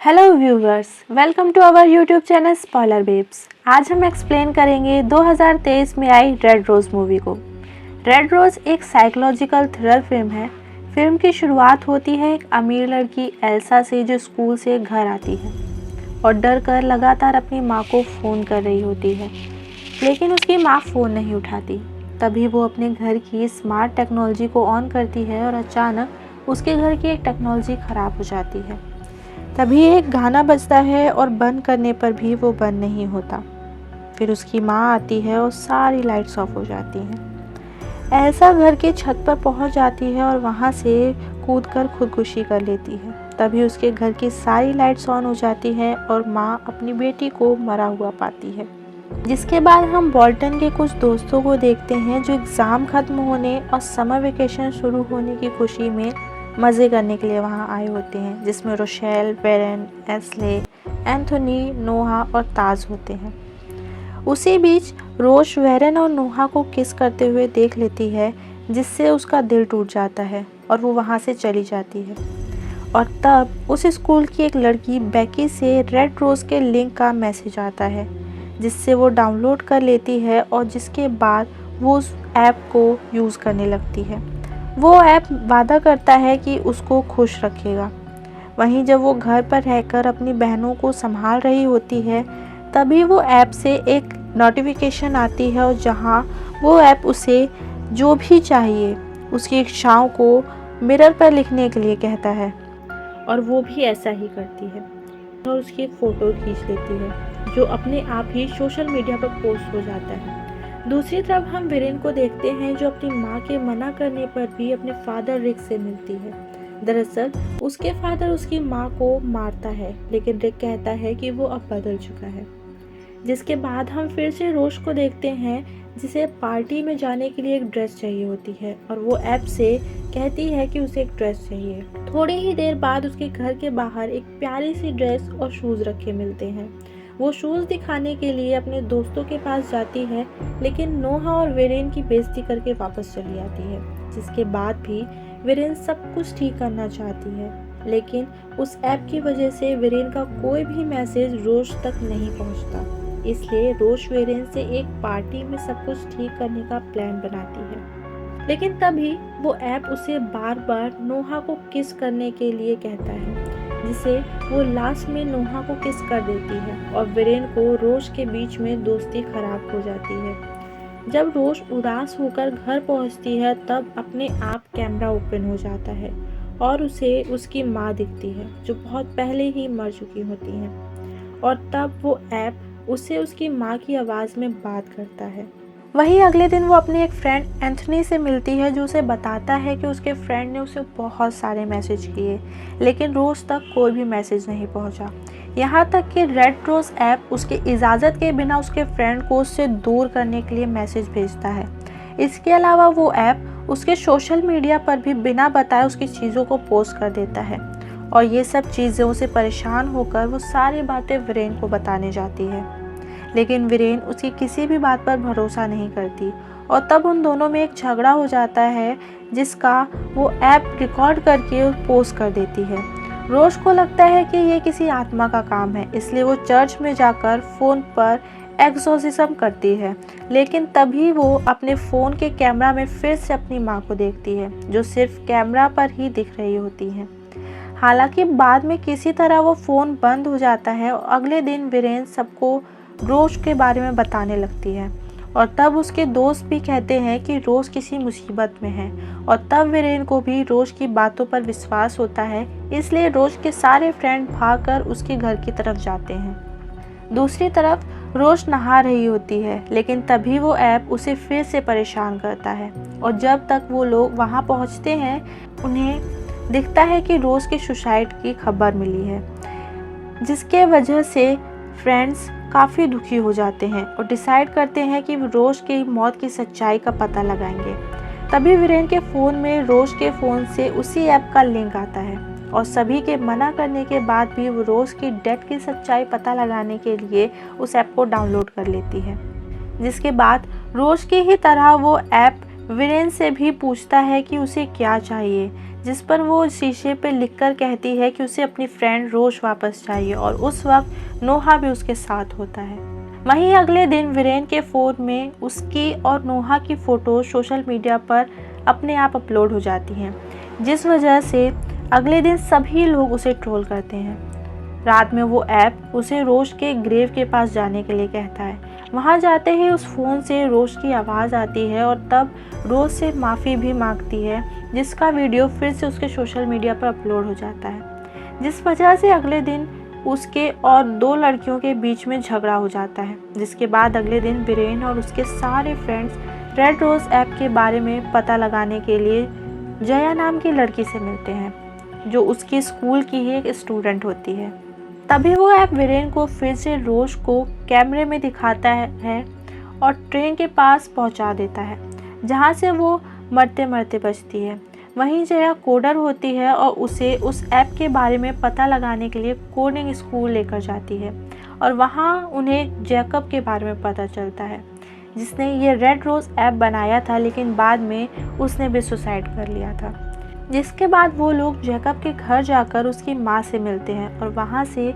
Hello viewers, welcome to our YouTube channel spoiler babes. आज हम explain करेंगे 2023 में आई रेड रोज़ मूवी को। रेड रोज़ एक साइकोलॉजिकल थ्रिलर फिल्म है। फिल्म की शुरुआत होती है एक अमीर लड़की एल्सा से जो स्कूल से घर आती है और डर कर लगातार अपनी माँ को फ़ोन कर रही होती है, लेकिन उसकी माँ फ़ोन नहीं उठाती। तभी वो अपने घर की स्मार्ट टेक्नोलॉजी को ऑन करती है और अचानक उसके घर की एक टेक्नोलॉजी ख़राब हो जाती है। तभी एक गाना बजता है और बंद करने पर भी वो बंद नहीं होता। फिर उसकी माँ आती है और सारी लाइट्स ऑफ हो जाती हैं। एल्सा घर के छत पर पहुंच जाती है और वहां से कूदकर खुदकुशी कर लेती है। तभी उसके घर की सारी लाइट्स ऑन हो जाती है और माँ अपनी बेटी को मरा हुआ पाती है। जिसके बाद हम बॉल्टन के कुछ दोस्तों को देखते हैं जो एग्ज़ाम ख़त्म होने और समर वेकेशन शुरू होने की खुशी में मज़े करने के लिए वहाँ आए होते हैं, जिसमें रोशेल, वेरेन, एस्ले, एंथोनी, नोहा और ताज होते हैं। उसी बीच रोश वेरेन और नोहा को किस करते हुए देख लेती है, जिससे उसका दिल टूट जाता है और वो वहाँ से चली जाती है। और तब उस स्कूल की एक लड़की बेकी से रेड रोज़ के लिंक का मैसेज आता है, जिससे वो डाउनलोड कर लेती है और जिसके बाद वो उस ऐप को यूज़ करने लगती है। वो ऐप वादा करता है कि उसको खुश रखेगा। वहीं जब वो घर पर रहकर अपनी बहनों को संभाल रही होती है, तभी वो ऐप से एक नोटिफिकेशन आती है और जहां वो ऐप उसे जो भी चाहिए उसकी इच्छाओं को मिरर पर लिखने के लिए कहता है, और वो भी ऐसा ही करती है और उसकी एक फ़ोटो खींच लेती है, जो अपने आप ही सोशल मीडिया पर पोस्ट हो जाता है। दूसरी तरफ हम वीरेन को देखते हैं, जो अपनी माँ के मना करने पर भी अपने फादर रिक से मिलती है। दरअसल उसके फादर उसकी माँ को मारता है, लेकिन रिक कहता है कि वो अब बदल चुका है। जिसके बाद हम फिर से रोश को देखते हैं, जिसे पार्टी में जाने के लिए एक ड्रेस चाहिए होती है और वो ऐप से कहती है कि उसे एक ड्रेस चाहिए। थोड़ी ही देर बाद उसके घर के बाहर एक प्यारी सी ड्रेस और शूज़ रखे मिलते हैं। वो शूज़ दिखाने के लिए अपने दोस्तों के पास जाती है, लेकिन नोहा और वीरेन की बेइज्जती करके वापस चली आती है। जिसके बाद भी वीरेन सब कुछ ठीक करना चाहती है, लेकिन उस ऐप की वजह से वीरेन का कोई भी मैसेज रोश तक नहीं पहुंचता। इसलिए रोश वीरेन से एक पार्टी में सब कुछ ठीक करने का प्लान बनाती है, लेकिन तभी वो ऐप उसे बार बार नोहा को किस करने के लिए कहता है, जिसे वो लास्ट में नोहा को किस कर देती है और वीरेन को रोश के बीच में दोस्ती खराब हो जाती है। जब रोश उदास होकर घर पहुंचती है, तब अपने आप कैमरा ओपन हो जाता है और उसे उसकी माँ दिखती है, जो बहुत पहले ही मर चुकी होती हैं। और तब वो ऐप उसे उसकी माँ की आवाज़ में बात करता है। वहीं अगले दिन वो अपने एक फ्रेंड एंथनी से मिलती है, जो उसे बताता है कि उसके फ्रेंड ने उसे बहुत सारे मैसेज किए, लेकिन रोज़ तक कोई भी मैसेज नहीं पहुंचा। यहाँ तक कि रेड रोज़ ऐप उसकी इजाज़त के बिना उसके फ्रेंड को उससे दूर करने के लिए मैसेज भेजता है। इसके अलावा वो ऐप उसके सोशल मीडिया पर भी बिना बताए उसकी चीज़ों को पोस्ट कर देता है, और ये सब चीज़ों से परेशान होकर वो सारी बातें वीरेन को बताने जाती है। लेकिन वीरेन उसकी किसी भी बात पर भरोसा नहीं करती, और तब उन दोनों में एक झगड़ा हो जाता है, जिसका वो ऐप रिकॉर्ड करके पोस्ट कर देती है। रोश को लगता है कि ये किसी आत्मा का काम है, इसलिए वो चर्च में जाकर फ़ोन पर एक्सोर्सिज्म करती है। लेकिन तभी वो अपने फ़ोन के कैमरा में फिर से अपनी माँ को देखती है, जो सिर्फ कैमरा पर ही दिख रही होती हैं। हालांकि बाद में किसी तरह वो फ़ोन बंद हो जाता है और अगले दिन वीरेन सबको रोश के बारे में बताने लगती है, और तब उसके दोस्त भी कहते हैं कि रोश किसी मुसीबत में है, और तब वीरेन को भी रोश की बातों पर विश्वास होता है। इसलिए रोश के सारे फ्रेंड भागकर उसके घर की तरफ जाते हैं। दूसरी तरफ रोश नहा रही होती है, लेकिन तभी वो ऐप उसे फिर से परेशान करता है, और जब तक वो लोग वहाँ पहुँचते हैं, उन्हें दिखता है कि रोश के सुसाइड की खबर मिली है, जिसके वजह से फ्रेंड्स काफ़ी दुखी हो जाते हैं और डिसाइड करते हैं कि रोश की मौत की सच्चाई का पता लगाएंगे। तभी वीरेन के फ़ोन में रोश के फ़ोन से उसी ऐप का लिंक आता है, और सभी के मना करने के बाद भी वो रोश की डेथ की सच्चाई पता लगाने के लिए उस ऐप को डाउनलोड कर लेती है। जिसके बाद रोश की ही तरह वो ऐप वीरेन से भी पूछता है कि उसे क्या चाहिए, जिस पर वो शीशे पे लिखकर कहती है कि उसे अपनी फ्रेंड रोज वापस चाहिए और उस वक्त नोहा भी उसके साथ होता है। वहीं अगले दिन वीरेन के फ़ोन में उसकी और नोहा की फ़ोटो सोशल मीडिया पर अपने आप अपलोड हो जाती हैं, जिस वजह से अगले दिन सभी लोग उसे ट्रोल करते हैं। रात में वो ऐप उसे रोज के ग्रेव के पास जाने के लिए कहता है। वहाँ जाते ही उस फ़ोन से रोज की आवाज़ आती है और तब रोज से माफ़ी भी मांगती है, जिसका वीडियो फिर से उसके सोशल मीडिया पर अपलोड हो जाता है, जिस वजह से अगले दिन उसके और 2 लड़कियों के बीच में झगड़ा हो जाता है। जिसके बाद अगले दिन वीरेन और उसके सारे फ्रेंड्स रेड रोज़ ऐप के बारे में पता लगाने के लिए जया नाम की लड़की से मिलते हैं, जो उसकी स्कूल की ही एक स्टूडेंट होती है। तभी वो ऐप वीरेन को फिर से रोज को कैमरे में दिखाता है और ट्रेन के पास पहुंचा देता है, जहां से वो मरते मरते बचती है। वहीं जया कोडर होती है और उसे उस ऐप के बारे में पता लगाने के लिए कोडिंग स्कूल लेकर जाती है और वहां उन्हें जैकब के बारे में पता चलता है, जिसने ये रेड रोज़ ऐप बनाया था, लेकिन बाद में उसने भी सुसाइड कर लिया था। जिसके बाद वो लोग जैकब के घर जाकर उसकी माँ से मिलते हैं और वहाँ से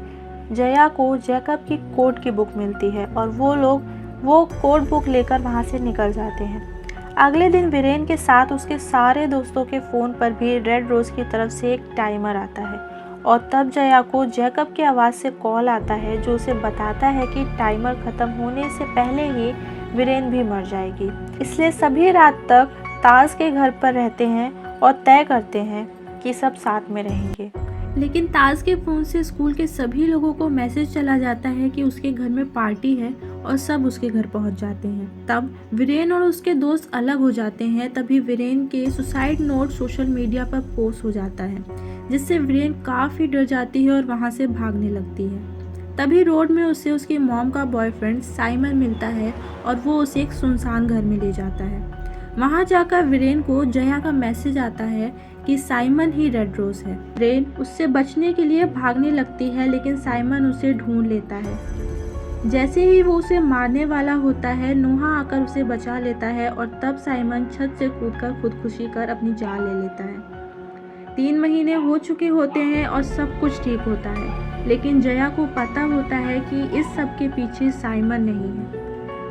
जया को जैकब की कोड की बुक मिलती है और वो लोग वो कोड बुक लेकर वहाँ से निकल जाते हैं। अगले दिन वीरेन के साथ उसके सारे दोस्तों के फ़ोन पर भी रेड रोज़ की तरफ से एक टाइमर आता है और तब जया को जैकब की आवाज़ से कॉल आता है, जो उसे बताता है कि टाइमर ख़त्म होने से पहले ही वीरेन भी मर जाएगी। इसलिए सभी रात तक ताज के घर पर रहते हैं और तय करते हैं कि सब साथ में रहेंगे। लेकिन ताज के फ़ोन से स्कूल के सभी लोगों को मैसेज चला जाता है कि उसके घर में पार्टी है और सब उसके घर पहुंच जाते हैं। तब वीरेन और उसके दोस्त अलग हो जाते हैं। तभी वीरेन के सुसाइड नोट सोशल मीडिया पर पोस्ट हो जाता है, जिससे वीरेन काफ़ी डर जाती है और वहां से भागने लगती है। तभी रोड में उसे उसकी मॉम का बॉयफ्रेंड साइमन मिलता है और वो उसे एक सुनसान घर में ले जाता है। वहां जाकर वीरेन को जया का मैसेज आता है कि साइमन ही रेड रोज़ है। वीरेन उससे बचने के लिए भागने लगती है, लेकिन साइमन उसे ढूंढ लेता है। जैसे ही वो उसे मारने वाला होता है, नोहा आकर उसे बचा लेता है और तब साइमन छत से कूदकर खुदकुशी कर अपनी जान ले लेता है। 3 महीने हो चुके होते हैं और सब कुछ ठीक होता है, लेकिन जया को पता होता है कि इस सब के पीछे साइमन नहीं है।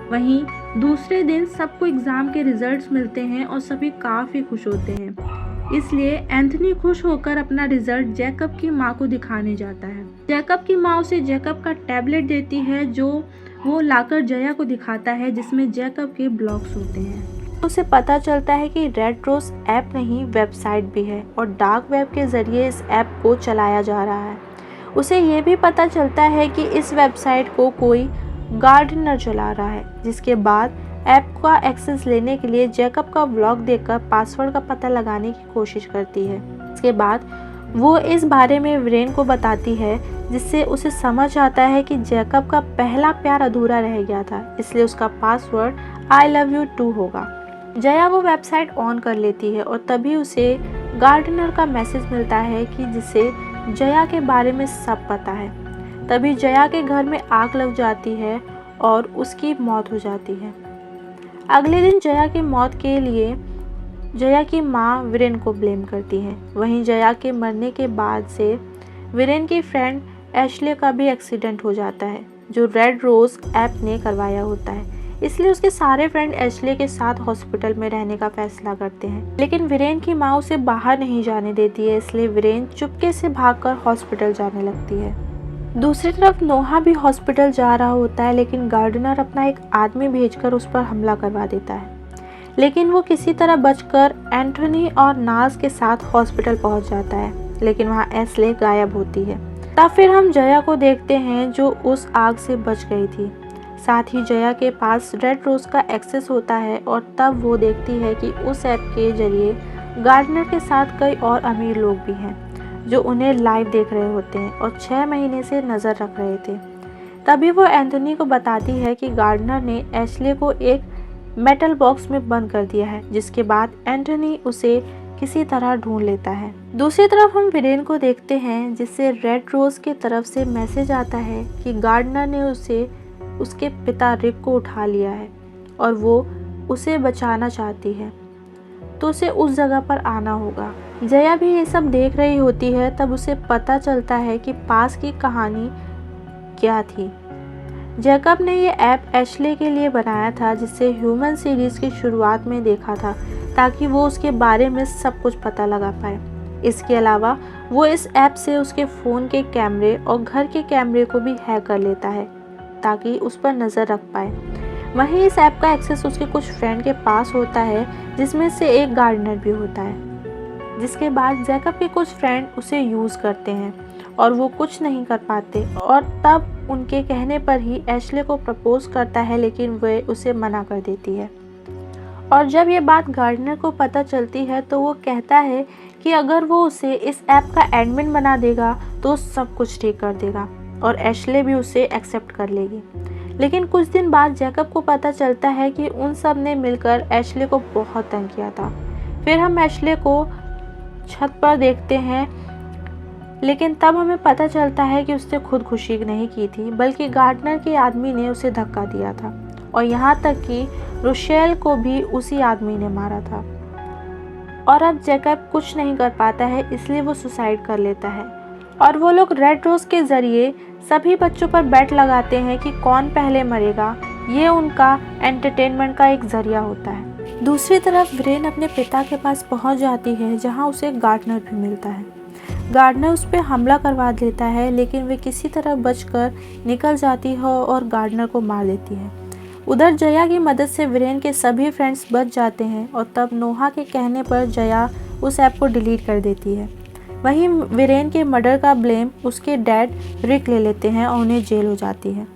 वहीं दूसरे दिन सबको एग्ज़ाम के रिजल्ट्स मिलते हैं और सभी काफ़ी खुश होते हैं। इसलिए एंथनी खुश होकर अपना रिजल्ट जैकब की माँ को दिखाने जाता है। जैकब की माँ उसे जैकब का टैबलेट देती है, जो वो लाकर जया को दिखाता है, जिसमें जैकब के ब्लॉग्स होते हैं। उसे पता चलता है कि रेड रोज़ ऐप नहीं, वेबसाइट भी है और डार्क वेब के ज़रिए इस ऐप को चलाया जा रहा है। उसे ये भी पता चलता है कि इस वेबसाइट को कोई गार्डनर चला रहा है। जिसके बाद ऐप का एक्सेस लेने के लिए जैकब का व्लॉग देखकर पासवर्ड का पता लगाने की कोशिश करती है। इसके बाद वो इस बारे में वीरेन को बताती है, जिससे उसे समझ आता है कि जैकब का पहला प्यार अधूरा रह गया था, इसलिए उसका password I love you too होगा। जया वो वेबसाइट ऑन कर लेती है और तभी उसे गार्डनर का मैसेज मिलता है कि जिसे जया के बारे में सब पता है। तभी जया के घर में आग लग जाती है और उसकी मौत हो जाती है। अगले दिन जया की मौत के लिए जया की माँ वीरेन को ब्लेम करती है। वहीं जया के मरने के बाद से वीरेन की फ्रेंड एशले का भी एक्सीडेंट हो जाता है, जो रेड रोज़ ऐप ने करवाया होता है। इसलिए उसके सारे फ्रेंड एशले के साथ हॉस्पिटल में रहने का फैसला करते हैं, लेकिन वीरेन की माँ उसे बाहर नहीं जाने देती है। इसलिए वीरेन चुपके से भागकर हॉस्पिटल जाने लगती है। दूसरी तरफ नोहा भी हॉस्पिटल जा रहा होता है, लेकिन गार्डनर अपना एक आदमी भेजकर उस पर हमला करवा देता है। लेकिन वो किसी तरह बचकर एंथनी और नाज के साथ हॉस्पिटल पहुंच जाता है, लेकिन वहां एशले गायब होती है। तब फिर हम जया को देखते हैं, जो उस आग से बच गई थी। साथ ही जया के पास रेड रोज़ का एक्सेस होता है और तब वो देखती है कि उस ऐप के जरिए गार्डनर के साथ कई और अमीर लोग भी हैं, जो उन्हें लाइव देख रहे होते हैं और 6 महीने से नज़र रख रहे थे। तभी वो एंथनी को बताती है कि गार्डनर ने एशले को एक मेटल बॉक्स में बंद कर दिया है, जिसके बाद एंथनी उसे किसी तरह ढूंढ लेता है। दूसरी तरफ हम वीरेन को देखते हैं, जिससे रेड रोज़ की तरफ से मैसेज आता है कि गार्डनर ने उसे उसके पिता रिक को उठा लिया है और वो उसे बचाना चाहती है। तो उसे उस जगह पर आना होगा। जया भी ये सब देख रही होती है, तब उसे पता चलता है कि पास की कहानी क्या थी। जैकब ने ये ऐप एशले के लिए बनाया था, जिसे ह्यूमन सीरीज की शुरुआत में देखा था, ताकि वो उसके बारे में सब कुछ पता लगा पाए। इसके अलावा वो इस ऐप से उसके फ़ोन के कैमरे और घर के कैमरे को भी हैक कर लेता है, ताकि उस पर नज़र रख पाए। वहीं इस ऐप का एक्सेस उसके कुछ फ्रेंड के पास होता है, जिसमें से एक गार्डनर भी होता है। जिसके बाद जैकब के कुछ फ्रेंड उसे यूज़ करते हैं और वो कुछ नहीं कर पाते, और तब उनके कहने पर ही एशले को प्रपोज करता है, लेकिन वह उसे मना कर देती है। और जब ये बात गार्डनर को पता चलती है तो वो कहता है कि अगर वो उसे इस ऐप का एडमिन बना देगा तो सब कुछ ठीक कर देगा, और एशले भी उसे एक्सेप्ट कर लेगी। लेकिन कुछ दिन बाद जैकब को पता चलता है कि उन सब ने मिलकर एशले को बहुत तंग किया था। फिर हम एशले को छत पर देखते हैं, लेकिन तब हमें पता चलता है कि उसने खुद खुशी नहीं की थी, बल्कि गार्डनर के आदमी ने उसे धक्का दिया था, और यहाँ तक कि रोशेल को भी उसी आदमी ने मारा था। और अब जैकब कुछ नहीं कर पाता है, इसलिए वो सुसाइड कर लेता है। और वो लोग रेड रोज के ज़रिए सभी बच्चों पर बेट लगाते हैं कि कौन पहले मरेगा। ये उनका एंटरटेनमेंट का एक ज़रिया होता है। दूसरी तरफ विरेन अपने पिता के पास पहुंच जाती है, जहां उसे गार्डनर भी मिलता है। गार्डनर उस पर हमला करवा देता है, लेकिन वे किसी तरह बचकर निकल जाती है और गार्डनर को मार देती है। उधर जया की मदद से विरेन के सभी फ्रेंड्स बच जाते हैं, और तब नोहा के कहने पर जया उस ऐप को डिलीट कर देती है। वहीं विरेन के मर्डर का ब्लेम उसके डैड रिक ले लेते हैं और उन्हें जेल हो जाती है।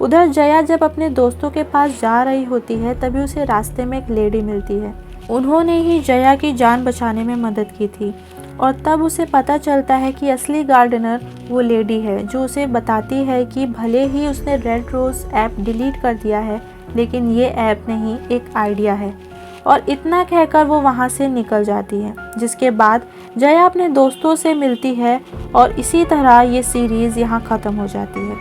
उधर जया जब अपने दोस्तों के पास जा रही होती है, तभी उसे रास्ते में एक लेडी मिलती है। उन्होंने ही जया की जान बचाने में मदद की थी, और तब उसे पता चलता है कि असली गार्डनर वो लेडी है, जो उसे बताती है कि भले ही उसने रेड रोज ऐप डिलीट कर दिया है, लेकिन ये ऐप नहीं, एक आइडिया है। और इतना कहकर वो वहाँ से निकल जाती है। जिसके बाद जया अपने दोस्तों से मिलती है, और इसी तरह ये सीरीज़ यहाँ ख़त्म हो जाती है।